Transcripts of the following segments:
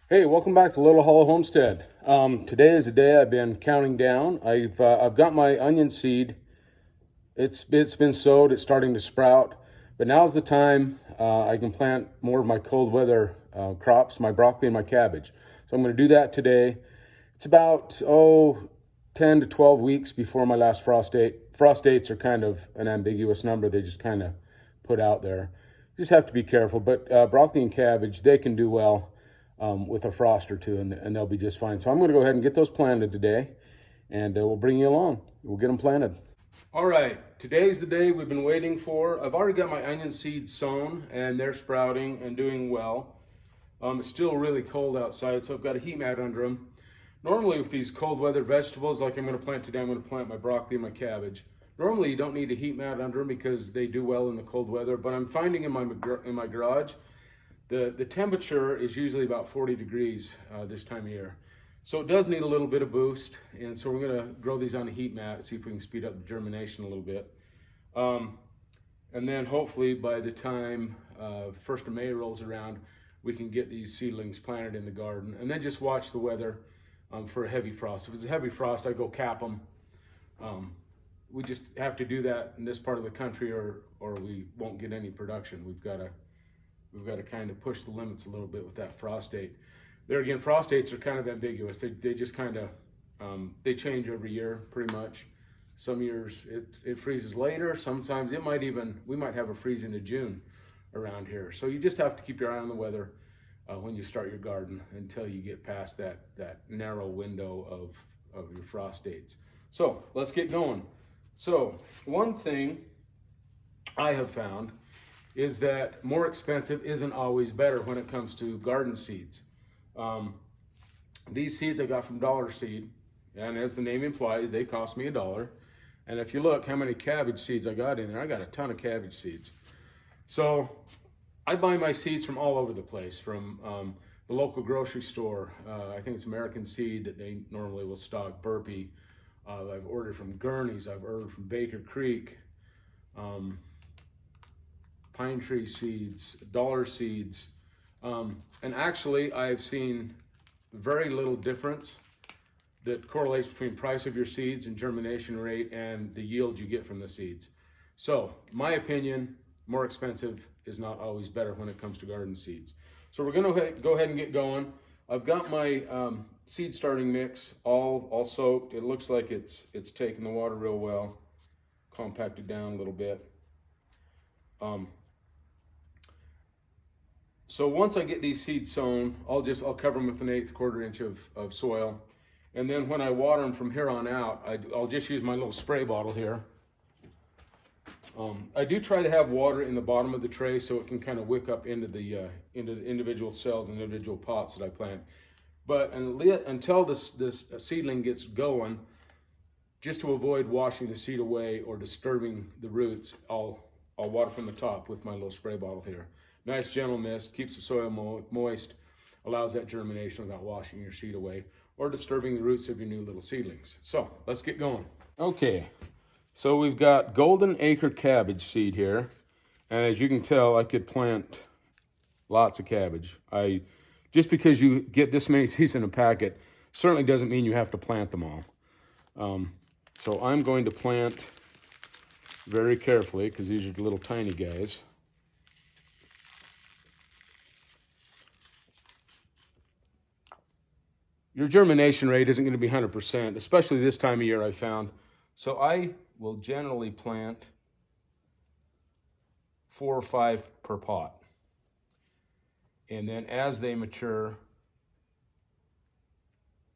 Hey, welcome back to Little Hollow Homestead. Today is a day I've been counting down. I've got my onion seed. It's been sowed. It's starting to sprout, but now's the time I can plant more of my cold weather crops, my broccoli and my cabbage. So I'm going to do that today. It's about 10 to 12 weeks before my last frost date. Frost dates are kind of an ambiguous number. They just kind of put out there. You just have to be careful. But broccoli and cabbage, they can do well with a frost or two, and they'll be just fine. So I'm going to go ahead and get those planted today, and we'll bring you along. We'll get them planted. All right, today's the day we've been waiting for. I've already got my onion seeds sown, and they're sprouting and doing well. It's still really cold outside, so I've got a heat mat under them. Normally with these cold weather vegetables, like I'm going to plant today, I'm going to plant my broccoli and my cabbage. Normally you don't need a heat mat under them because they do well in the cold weather, but I'm finding in my garage, the temperature is usually about 40 degrees this time of year. So it does need a little bit of boost, and so we're going to grow these on a heat mat and see if we can speed up the germination a little bit. And then hopefully by the time 1st of May rolls around, we can get these seedlings planted in the garden, and then just watch the weather for a heavy frost. If it's a heavy frost, I go cap them. We just have to do that in this part of the country, or we won't get any production. We've got to kind of push the limits a little bit with that frost date. There again, frost dates are kind of ambiguous. They just kind of they change every year pretty much. Some years it freezes later. Sometimes we might have a freeze into June around here. So you just have to keep your eye on the weather when you start your garden until you get past that narrow window of your frost dates. So let's get going. So one thing I have found is that more expensive isn't always better when it comes to garden seeds. These seeds I got from Dollar Seed, and as the name implies, they cost me $1. And if you look how many cabbage seeds I got in there, I got a ton of cabbage seeds. So I buy my seeds from all over the place, from the local grocery store. I think it's American Seed that they normally will stock, Burpee. I've ordered from Gurney's, I've ordered from Baker Creek, Pine Tree Seeds, Dollar Seeds. And actually I've seen very little difference that correlates between price of your seeds and germination rate and the yield you get from the seeds. So my opinion, more expensive is not always better when it comes to garden seeds. So we're going to go ahead and get going. I've got my seed starting mix all soaked. It looks like it's taken the water real well, compacted down a little bit. So once I get these seeds sown, I'll cover them with an 1/8 inch of soil. And then when I water them from here on out, I'll just use my little spray bottle here. I do try to have water in the bottom of the tray so it can kind of wick up into the individual cells and individual pots that I plant. But until this seedling gets going, just to avoid washing the seed away or disturbing the roots, I'll water from the top with my little spray bottle here. Nice gentle mist, keeps the soil moist, allows that germination without washing your seed away or disturbing the roots of your new little seedlings. So let's get going. Okay, so we've got golden acre cabbage seed here. And as you can tell, I could plant lots of cabbage. Just because you get this many seeds in a packet certainly doesn't mean you have to plant them all. So I'm going to plant very carefully because these are the little tiny guys. Your germination rate isn't going to be 100%, especially this time of year, I found. So I will generally plant 4 or 5 per pot. And then as they mature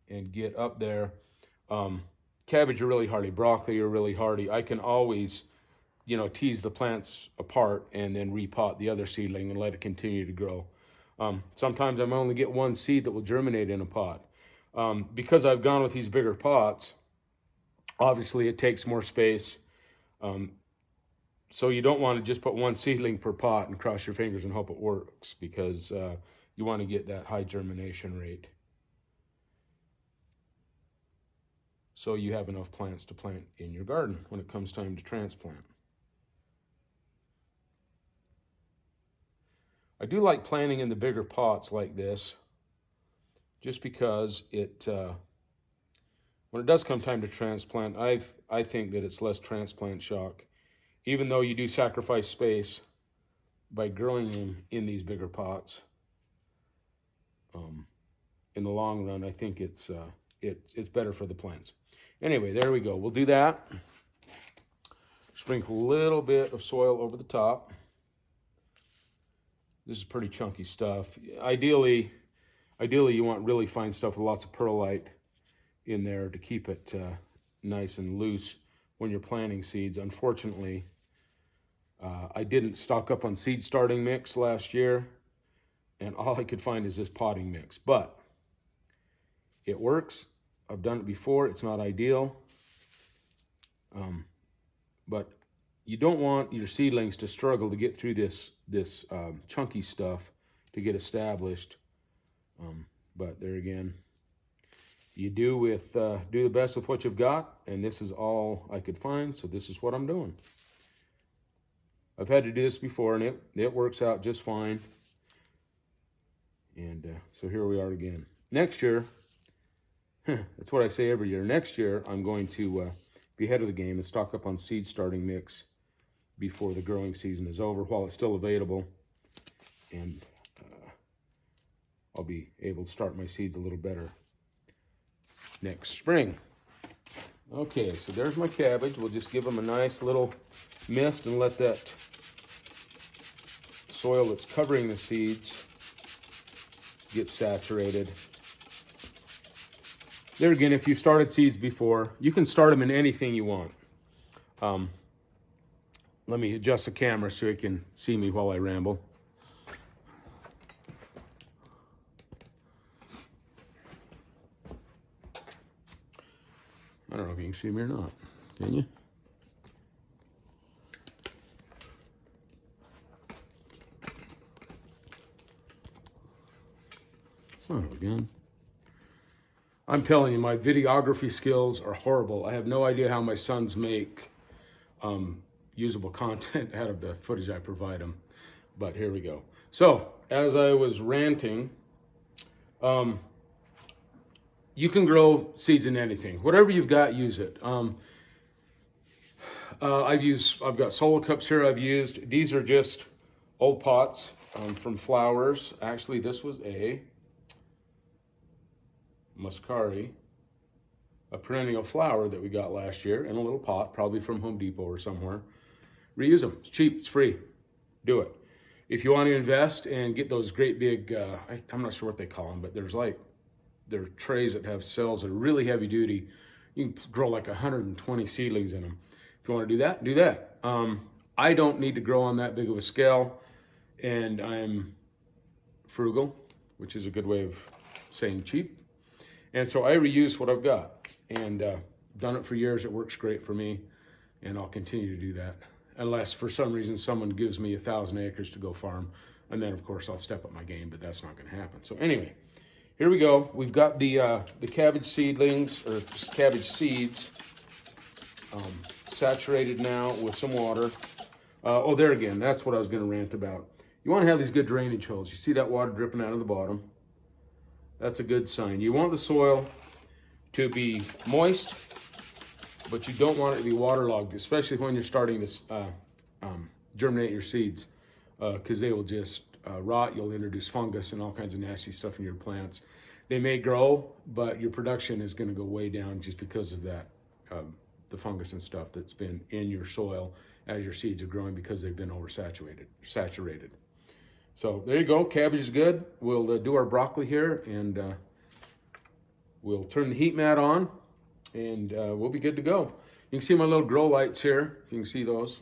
and get up there, cabbage are really hardy, broccoli are really hardy. I can always, tease the plants apart and then repot the other seedling and let it continue to grow. Sometimes I only get one seed that will germinate in a pot. Because I've gone with these bigger pots, obviously it takes more space. So you don't want to just put one seedling per pot and cross your fingers and hope it works, because you want to get that high germination rate so you have enough plants to plant in your garden when it comes time to transplant. I do like planting in the bigger pots like this just because when it does come time to transplant, I think that it's less transplant shock, even though you do sacrifice space by growing them in these bigger pots. In the long run, I think it's better for the plants. Anyway, there we go. We'll do that. Sprinkle a little bit of soil over the top. This is pretty chunky stuff. Ideally you want really fine stuff with lots of perlite in there to keep it nice and loose when you're planting seeds. Unfortunately, I didn't stock up on seed starting mix last year, and all I could find is this potting mix. But it works. I've done it before. It's not ideal. But you don't want your seedlings to struggle to get through this chunky stuff to get established. But there again, you do the best with what you've got, and this is all I could find, so this is what I'm doing. I've had to do this before, and it works out just fine. And so here we are again. Next year, that's what I say every year. Next year, I'm going to be ahead of the game and stock up on seed starting mix before the growing season is over, while it's still available. And I'll be able to start my seeds a little better next spring. Okay, so there's my cabbage. We'll just give them a nice little mist and let that soil that's covering the seeds get saturated. There again, if you started seeds before, you can start them in anything you want. Let me adjust the camera so you can see me while I ramble. I don't know if you can see me or not. Can you? Son of a gun. I'm telling you, my videography skills are horrible. I have no idea how my sons make usable content out of the footage I provide them. But here we go. So, as I was ranting, you can grow seeds in anything. Whatever you've got, use it. I've got solo cups here I've used. These are just old pots from flowers. Actually, this was a muscari, a perennial flower that we got last year in a little pot, probably from Home Depot or somewhere. Reuse them. It's cheap. It's free. Do it. If you want to invest and get those great big, I'm not sure what they call them, but they're trays that have cells that are really heavy duty. You can grow like 120 seedlings in them. If you want to do that, do that. I don't need to grow on that big of a scale, and I'm frugal, which is a good way of saying cheap. And so I reuse what I've got, and done it for years. It works great for me, and I'll continue to do that. Unless for some reason someone gives me 1,000 acres to go farm, and then of course I'll step up my game, but that's not going to happen. So anyway, here we go. We've got the cabbage seedlings, or cabbage seeds, saturated now with some water. Oh, there again, that's what I was going to rant about. You want to have these good drainage holes. You see that water dripping out of the bottom? That's a good sign. You want the soil to be moist, but you don't want it to be waterlogged, especially when you're starting to germinate your seeds, because they will just rot. You'll introduce fungus and all kinds of nasty stuff in your plants. They may grow, but your production is going to go way down just because of that, the fungus and stuff that's been in your soil as your seeds are growing because they've been saturated. So there you go. Cabbage is good. We'll do our broccoli here, and we'll turn the heat mat on, and we'll be good to go. You can see my little grow lights here, if you can see those.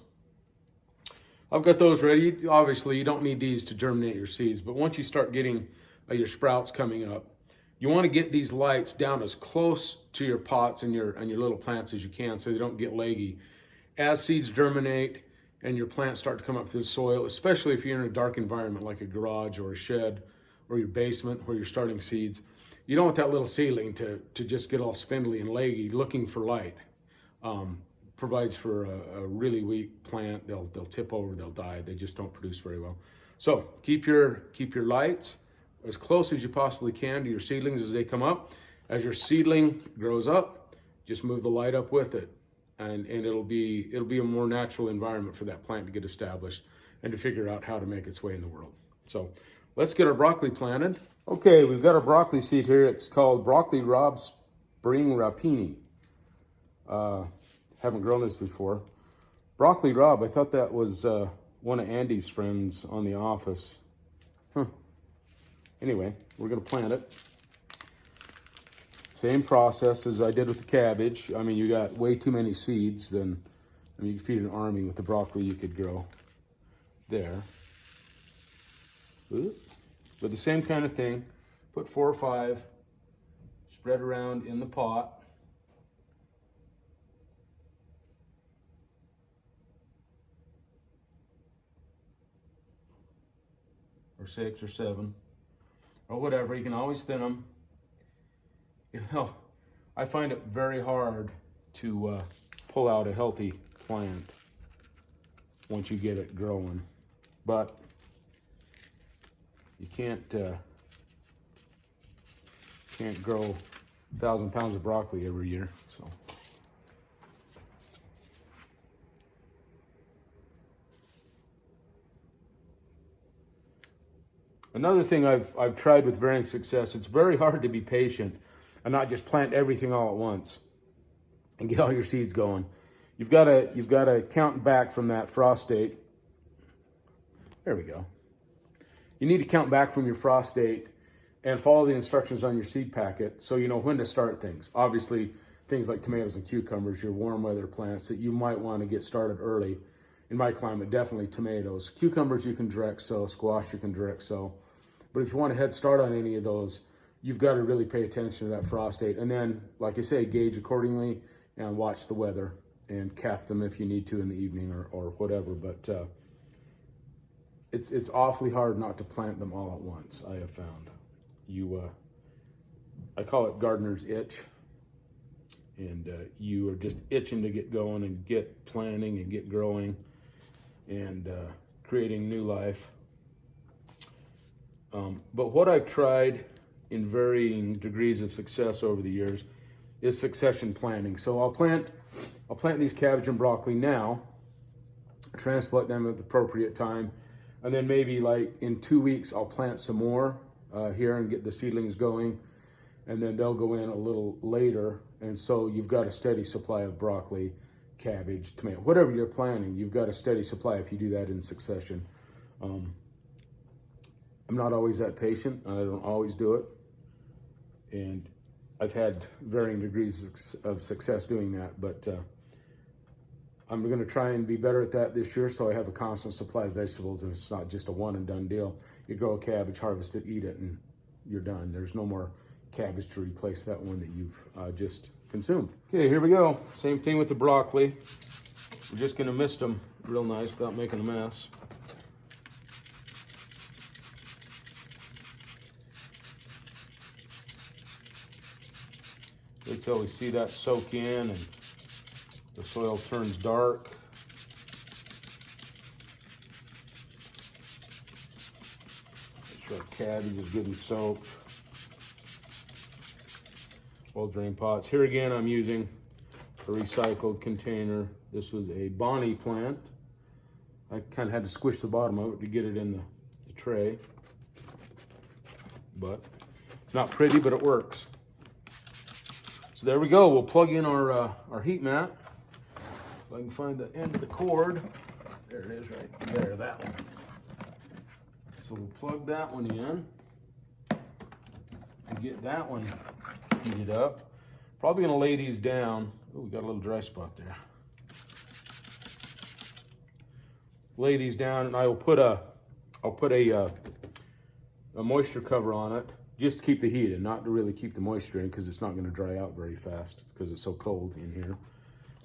I've got those ready. Obviously, you don't need these to germinate your seeds, but once you start getting your sprouts coming up, you want to get these lights down as close to your pots and your little plants as you can so they don't get leggy. As seeds germinate and your plants start to come up through the soil, especially if you're in a dark environment like a garage or a shed or your basement where you're starting seeds, you don't want that little seedling to just get all spindly and leggy looking for light. Provides for a really weak plant. They'll tip over, they'll die. They just don't produce very well. So keep your lights as close as you possibly can to your seedlings as they come up. As your seedling grows up, just move the light up with it, and it'll be a more natural environment for that plant to get established and to figure out how to make its way in the world. So let's get our broccoli planted. Okay, we've got our broccoli seed here. It's called Broccoli Rob Spring Rapini. Haven't grown this before. Broccoli Rob, I thought that was one of Andy's friends on The Office. Huh. Anyway, we're gonna plant it. Same process as I did with the cabbage. I mean, you got way too many seeds. Then, I mean, you could feed an army with the broccoli you could grow there. But the same kind of thing. Put 4 or 5, spread around in the pot. Or 6 or 7, or whatever. You can always thin them. You know, I find it very hard to pull out a healthy plant once you get it growing, but you can't grow 1,000 pounds of broccoli every year. So. Another thing I've tried with varying success, it's very hard to be patient and not just plant everything all at once and get all your seeds going. You've got to count back from that frost date. There we go. You need to count back from your frost date and follow the instructions on your seed packet so you know when to start things. Obviously, things like tomatoes and cucumbers, your warm weather plants that you might want to get started early. In my climate, definitely tomatoes. Cucumbers you can direct sow, squash you can direct sow. But if you want a head start on any of those, you've got to really pay attention to that frost date. And then, like I say, gauge accordingly and watch the weather and cap them if you need to in the evening or whatever. But it's awfully hard not to plant them all at once, I have found. I call it gardener's itch. And you are just itching to get going and get planting and get growing and creating new life. But what I've tried in varying degrees of success over the years is succession planting. So I'll plant these cabbage and broccoli now, transplant them at the appropriate time, and then maybe like in 2 weeks I'll plant some more here and get the seedlings going, and then they'll go in a little later. And so you've got a steady supply of broccoli, cabbage, tomato, whatever you're planting, you've got a steady supply if you do that in succession. I'm not always that patient. I don't always do it. And I've had varying degrees of success doing that, but I'm gonna try and be better at that this year so I have a constant supply of vegetables and it's not just a one and done deal. You grow a cabbage, harvest it, eat it, and you're done. There's no more cabbage to replace that one that you've just consumed. Okay, here we go. Same thing with the broccoli. We're just gonna mist them real nice without making a mess. Wait till we see that soak in and the soil turns dark. Make sure our cabbage is good and soaked. Well drained pots. Here again, I'm using a recycled container. This was a Bonnie plant. I kind of had to squish the bottom of it to get it in the tray. But it's not pretty, but it works. So there we go. We'll plug in our heat mat. If I can find the end of the cord. There it is right there, that one. So we'll plug that one in and get that one heated up. Probably gonna lay these down. Oh, we got a little dry spot there. Lay these down, and I'll put a moisture cover on it, just to keep the heat in, not to really keep the moisture in, because it's not going to dry out very fast. It's because it's so cold in here.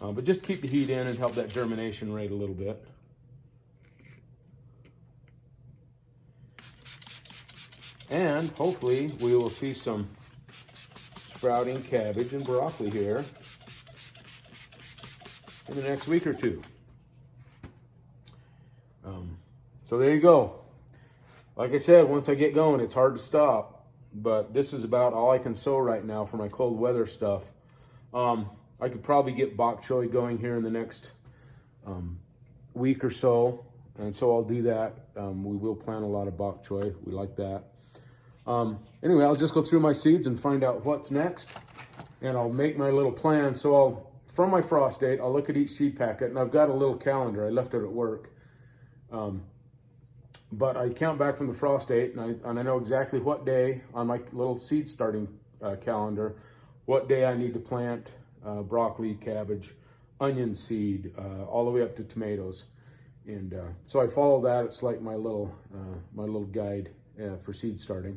But just keep the heat in and help that germination rate a little bit. And hopefully we will see some sprouting cabbage and broccoli here in the next week or two. So there you go. like I said, once I get going, it's hard to stop. But this is about all I can sow right now for my cold weather stuff. I could probably get bok choy going here in the next week or so, and so I'll do that. We will plant a lot of bok choy. We like that. Anyway, I'll just go through my seeds and find out what's next, and I'll make my little plan. So from my frost date, I'll look at each seed packet, and I've got a little calendar. I left it at work. But I count back from the frost date, and I know exactly what day on my little seed starting calendar, what day I need to plant broccoli, cabbage, onion seed, all the way up to tomatoes. And so I follow that. It's like my little guide for seed starting.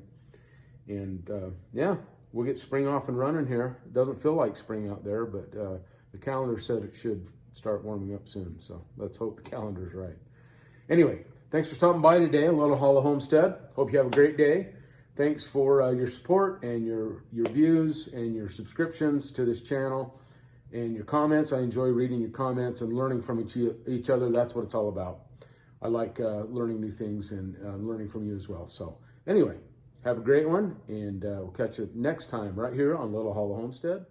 And yeah, we'll get spring off and running here. It doesn't feel like spring out there, but the calendar said it should start warming up soon. So let's hope the calendar's right. Anyway, thanks for stopping by today, a Little Hollow Homestead. Hope you have a great day. Thanks for your support and your views and your subscriptions to this channel and your comments. I enjoy reading your comments and learning from each other. That's what it's all about. I like learning new things and learning from you as well. So anyway, have a great one, and we'll catch you next time right here on Little Hollow Homestead.